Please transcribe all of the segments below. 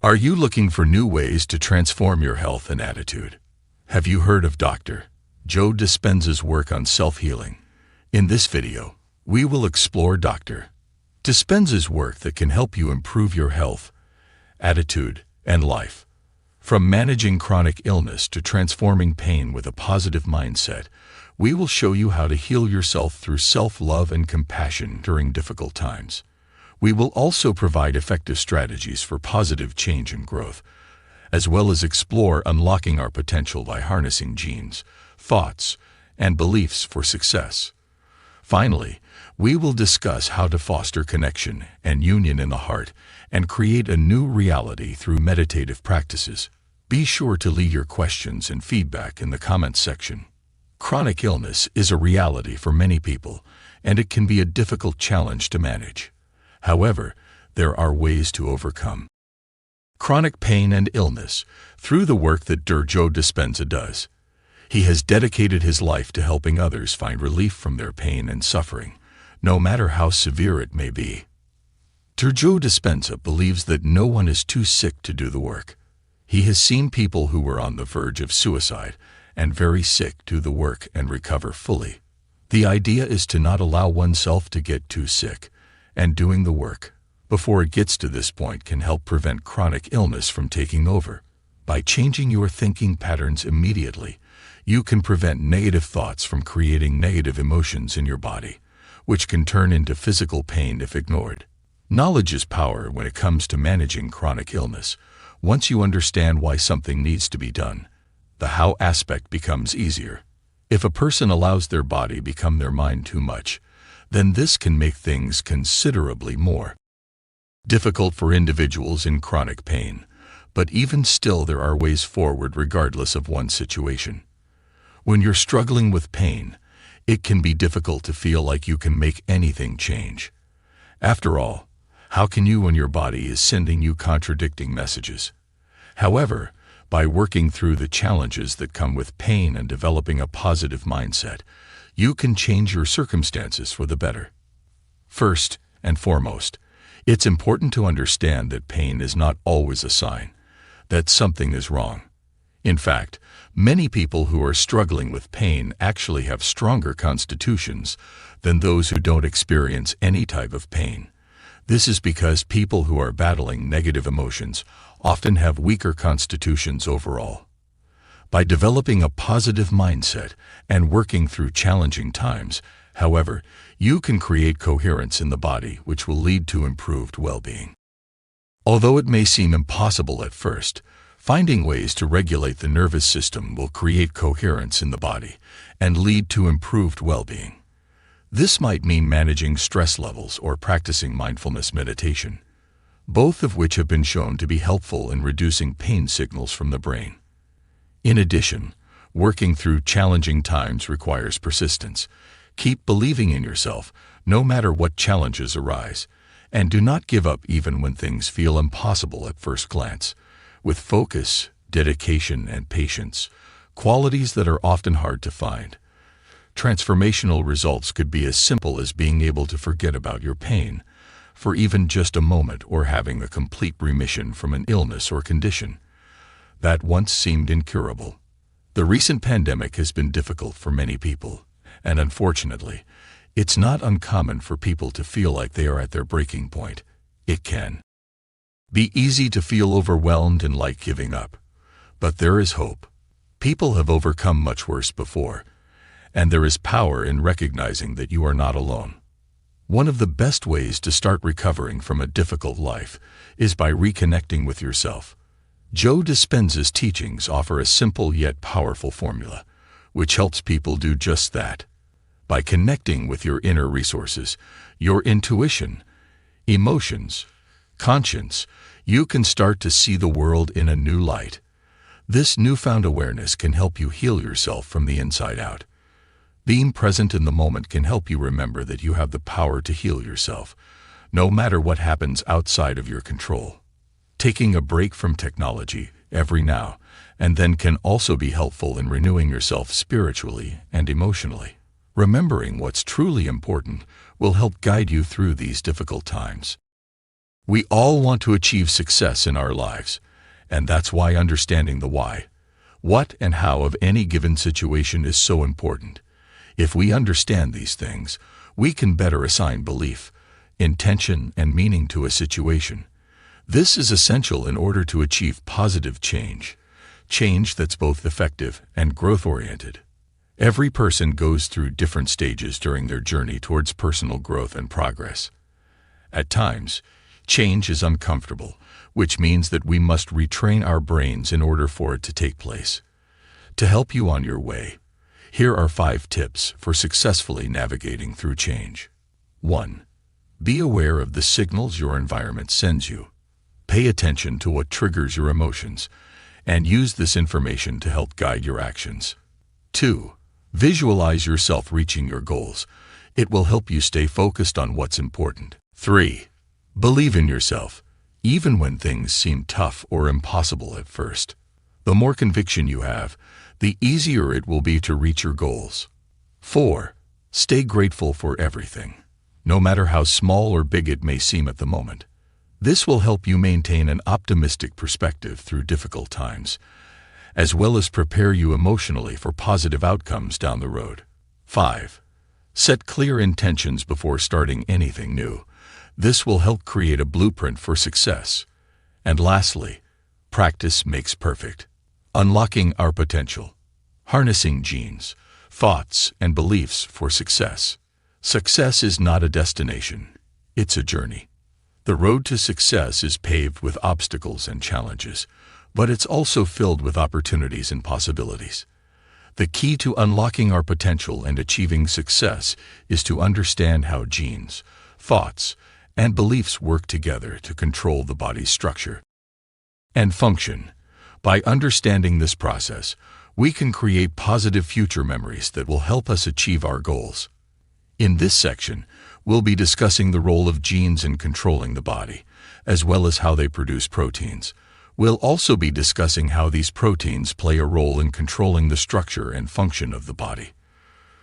Are you looking for new ways to transform your health and attitude? Have you heard of Dr. Joe Dispenza's work on self-healing? In this video, we will explore Dr. Dispenza's work that can help you improve your health, attitude, and life. From managing chronic illness to transforming pain with a positive mindset, we will show you how to heal yourself through self-love and compassion during difficult times. We will also provide effective strategies for positive change and growth, as well as explore unlocking our potential by harnessing genes, thoughts, and beliefs for success. Finally, we will discuss how to foster connection and union in the heart and create a new reality through meditative practices. Be sure to leave your questions and feedback in the comments section. Chronic illness is a reality for many people, and it can be a difficult challenge to manage. However, there are ways to overcome chronic pain and illness through the work that Dr. Joe Dispenza does. He has dedicated his life to helping others find relief from their pain and suffering, no matter how severe it may be. Dr. Joe Dispenza believes that no one is too sick to do the work. He has seen people who were on the verge of suicide and very sick do the work and recover fully. The idea is to not allow oneself to get too sick, and doing the work before it gets to this point can help prevent chronic illness from taking over. By changing your thinking patterns immediately, you can prevent negative thoughts from creating negative emotions in your body, which can turn into physical pain if ignored. Knowledge is power when it comes to managing chronic illness. Once you understand why something needs to be done, the how aspect becomes easier. If a person allows their body become their mind too much, then this can make things considerably more difficult for individuals in chronic pain. But even still, there are ways forward regardless of one's situation. When you're struggling with pain, it can be difficult to feel like you can make anything change. After all, how can you when your body is sending you contradicting messages? However, by working through the challenges that come with pain and developing a positive mindset, you can change your circumstances for the better. First and foremost, it's important to understand that pain is not always a sign that something is wrong. In fact, many people who are struggling with pain actually have stronger constitutions than those who don't experience any type of pain. This is because people who are battling negative emotions often have weaker constitutions overall. By developing a positive mindset and working through challenging times, however, you can create coherence in the body, which will lead to improved well-being. Although it may seem impossible at first, finding ways to regulate the nervous system will create coherence in the body and lead to improved well-being. This might mean managing stress levels or practicing mindfulness meditation, both of which have been shown to be helpful in reducing pain signals from the brain. In addition, working through challenging times requires persistence. Keep believing in yourself, no matter what challenges arise, and do not give up even when things feel impossible at first glance. With focus, dedication, and patience, qualities that are often hard to find, transformational results could be as simple as being able to forget about your pain for even just a moment, or having a complete remission from an illness or condition that once seemed incurable. The recent pandemic has been difficult for many people, and unfortunately, it's not uncommon for people to feel like they are at their breaking point. It can be easy to feel overwhelmed and like giving up. But there is hope. People have overcome much worse before, and there is power in recognizing that you are not alone. One of the best ways to start recovering from a difficult life is by reconnecting with yourself. Joe Dispenza's teachings offer a simple yet powerful formula, which helps people do just that. By connecting with your inner resources, your intuition, emotions, conscience, you can start to see the world in a new light. This newfound awareness can help you heal yourself from the inside out. Being present in the moment can help you remember that you have the power to heal yourself, no matter what happens outside of your control. Taking a break from technology every now and then can also be helpful in renewing yourself spiritually and emotionally. Remembering what's truly important will help guide you through these difficult times. We all want to achieve success in our lives, and that's why understanding the why, what, and how of any given situation is so important. If we understand these things, we can better assign belief, intention, and meaning to a situation. This is essential in order to achieve positive change that's both effective and growth-oriented. Every person goes through different stages during their journey towards personal growth and progress. At times, change is uncomfortable, which means that we must retrain our brains in order for it to take place. To help you on your way, here are 5 tips for successfully navigating through change. 1. Be aware of the signals your environment sends you. Pay attention to what triggers your emotions, and use this information to help guide your actions. 2. Visualize yourself reaching your goals. It will help you stay focused on what's important. 3. Believe in yourself, even when things seem tough or impossible at first. The more conviction you have, the easier it will be to reach your goals. 4. Stay grateful for everything, no matter how small or big it may seem at the moment. This will help you maintain an optimistic perspective through difficult times, as well as prepare you emotionally for positive outcomes down the road. 5. Set clear intentions before starting anything new. This will help create a blueprint for success. And lastly, practice makes perfect. Unlocking our potential. Harnessing genes, thoughts, and beliefs for success. Success is not a destination, it's a journey. The road to success is paved with obstacles and challenges, but it's also filled with opportunities and possibilities. The key to unlocking our potential and achieving success is to understand how genes, thoughts, and beliefs work together to control the body's structure and function. By understanding this process, we can create positive future memories that will help us achieve our goals. In this section, we'll be discussing the role of genes in controlling the body, as well as how they produce proteins. We'll also be discussing how these proteins play a role in controlling the structure and function of the body.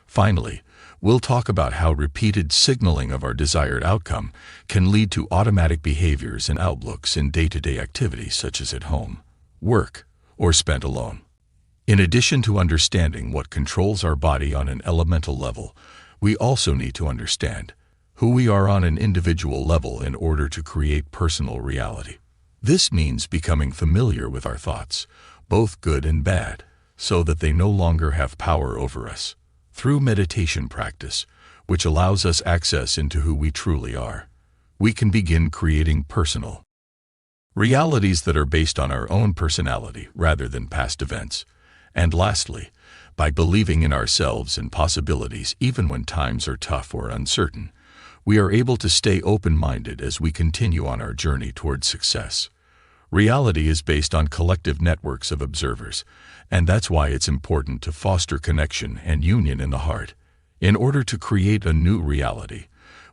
Finally, we'll talk about how repeated signaling of our desired outcome can lead to automatic behaviors and outlooks in day-to-day activities such as at home, work, or spent alone. In addition to understanding what controls our body on an elemental level, we also need to understand who we are on an individual level in order to create personal reality. This means becoming familiar with our thoughts, both good and bad, so that they no longer have power over us. Through meditation practice, which allows us access into who we truly are, we can begin creating personal realities that are based on our own personality rather than past events. And lastly, by believing in ourselves and possibilities even when times are tough or uncertain, we are able to stay open-minded as we continue on our journey towards success. Reality is based on collective networks of observers, and that's why it's important to foster connection and union in the heart. In order to create a new reality,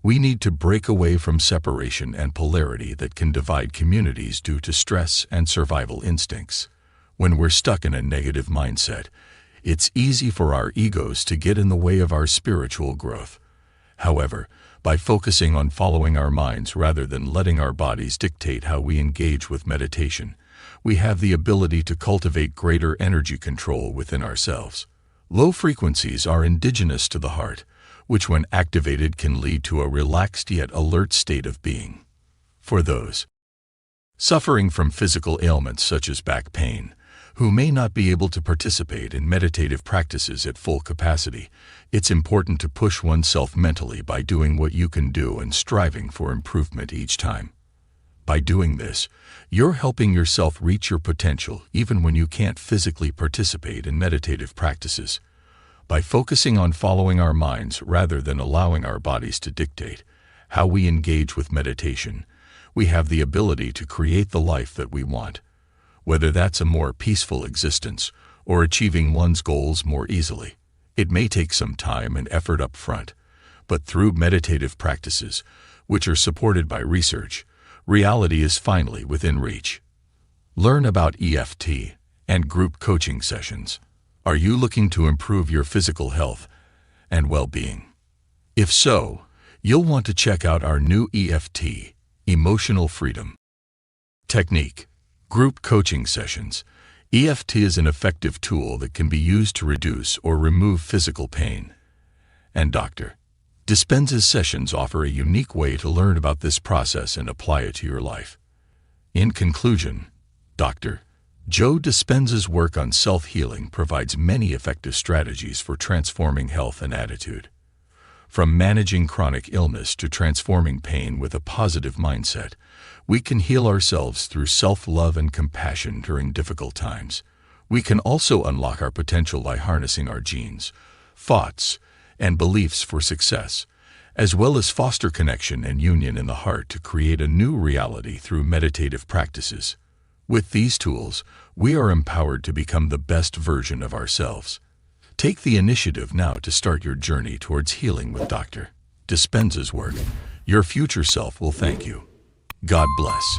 we need to break away from separation and polarity that can divide communities due to stress and survival instincts. When we're stuck in a negative mindset, it's easy for our egos to get in the way of our spiritual growth. However, by focusing on following our minds rather than letting our bodies dictate how we engage with meditation, we have the ability to cultivate greater energy control within ourselves. Low frequencies are indigenous to the heart, which when activated can lead to a relaxed yet alert state of being. For those suffering from physical ailments such as back pain, who may not be able to participate in meditative practices at full capacity, it's important to push oneself mentally by doing what you can do and striving for improvement each time. By doing this, you're helping yourself reach your potential even when you can't physically participate in meditative practices. By focusing on following our minds rather than allowing our bodies to dictate how we engage with meditation, we have the ability to create the life that we want. Whether that's a more peaceful existence or achieving one's goals more easily. It may take some time and effort up front, but through meditative practices, which are supported by research, reality is finally within reach. Learn about EFT and group coaching sessions. Are you looking to improve your physical health and well-being? If so, you'll want to check out our new EFT Emotional freedom. Technique. Group coaching sessions. EFT is an effective tool that can be used to reduce or remove physical pain. And Dr. Dispenza's sessions offer a unique way to learn about this process and apply it to your life. In conclusion, Dr. Joe Dispenza's work on self-healing provides many effective strategies for transforming health and attitude. From managing chronic illness to transforming pain with a positive mindset, we can heal ourselves through self-love and compassion during difficult times. We can also unlock our potential by harnessing our genes, thoughts, and beliefs for success, as well as foster connection and union in the heart to create a new reality through meditative practices. With these tools, we are empowered to become the best version of ourselves. Take the initiative now to start your journey towards healing with Dr. Dispenza's work. Your future self will thank you. God bless.